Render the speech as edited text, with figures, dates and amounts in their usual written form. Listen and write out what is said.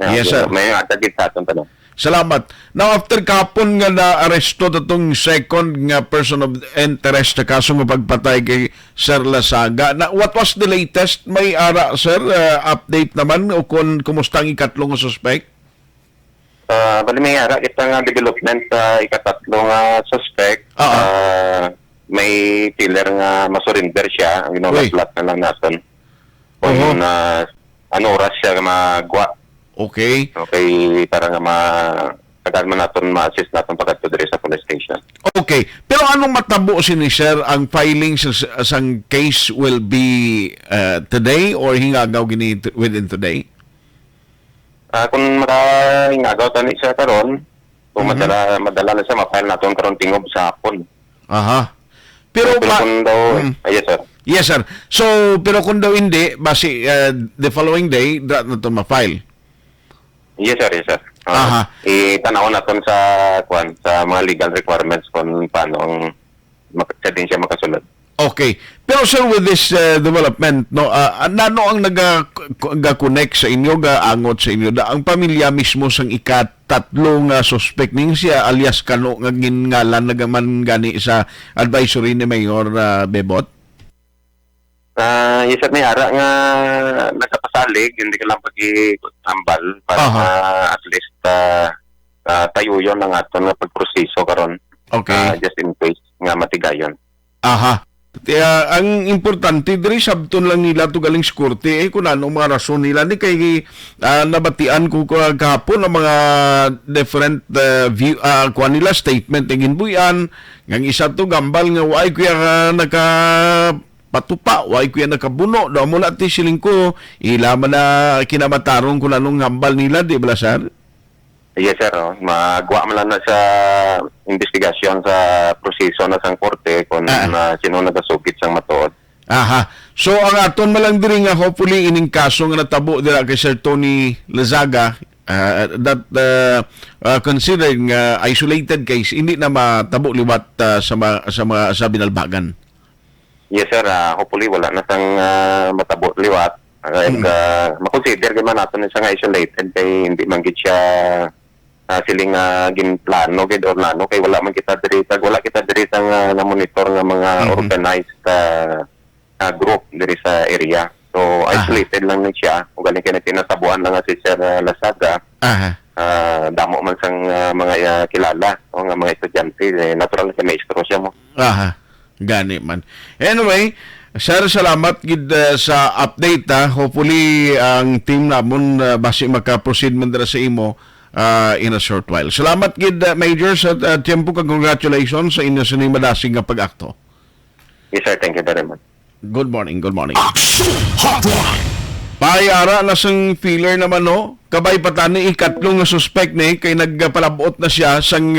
Yes, sir. May atagit sa atong tanong. Salamat. Now, after kapon nga na-aresto itong second nga person of interest na kaso nga pagpatay kay Sir Lasaga, what was the latest? May ara, sir, update naman o kung kumusta ang ikatlong suspect? Bali may ara kita nga development sa ikatatlong suspect. May killer nga masurrender siya. Ang ginawaslat na lang natin. Kung oras siya magwa. Okay. Okay, para nga tagal man natin ma-assist natin pagkat diri sa police station. Okay. Pero anong matabo si ni Sir? Ang filing sa case will be today or hingagaw gini within today? Kung makahingagaw tani siya karon, kung madala na siya, ma-file natin karon tingob sa hapon. Aha. Pero kung daw, yes sir. Yes, sir. So, pero kung daw hindi, basi the following day, na ito ma-file? Yes sir, yes sir. Aha. Itanaw natin sa mga legal requirements kung paano ang din siya makasunod. Okay. Pero sir, with this development, no, nano ang nag-connect sa inyo, angot sa inyo, ang pamilya mismo sang ikatatlong suspect ning siya alias kano nga gingalan nagaman gani sa advisory ni Mayor Bebot? Yes sir, may ara nga nagkapasalig, hindi ka lang pag-ambal para at least tayo yun ang aton nga pagproseso karon. Okay. Just in case nga matigayon. Aha. Ang importante diri sabton lang nila to galing sa korte kung ano mga rason nila ni kay nabatian ko kahapon ang mga different view kuan nila statement ng ginbuyan ng isa to gambal nga way kuya naka patupa, way kuya nakabuno daw mula ti siling ko ila man na kinamatarong kung anong hambal nila di ba sir? Yes sir, magwa man lang na sa investigasyon sa proseso na sang korte kung sino nagasugit sang matuod. Aha. So ang aton malang diri nga hopefully ining kaso nga natabo dira kay Sir Tony Lazaga that considering isolated case hindi na matabo liwat sa binalbagan. Yes sir, hopefully wala na sang matabo liwat. Makonsider man natin siya nga isolated kay hindi man gid siya siling ginplano gid or nano kay wala man kita diri sa na monitor nga mga organized group diri sa area. So isolated lang ni siya ug galing kay tinatabuan na nga si Sir Lasaga. Damo man sang mga kilala o nga mga estudyante, natural na maestro siya mo. Gani man. Anyway, sir, salamat gid sa update hopefully ang team namon basi maka-proceed man dira sa imo in a short while. Salamat gid Major sa tiempo kag congratulations sa inyo sa madasig nga pag-akto. Yes sir, thank you very much. Good morning, good morning. Payara na sang filler naman no. Kabay patani ikatlong nga suspect ni kay nagpalabot na siya sang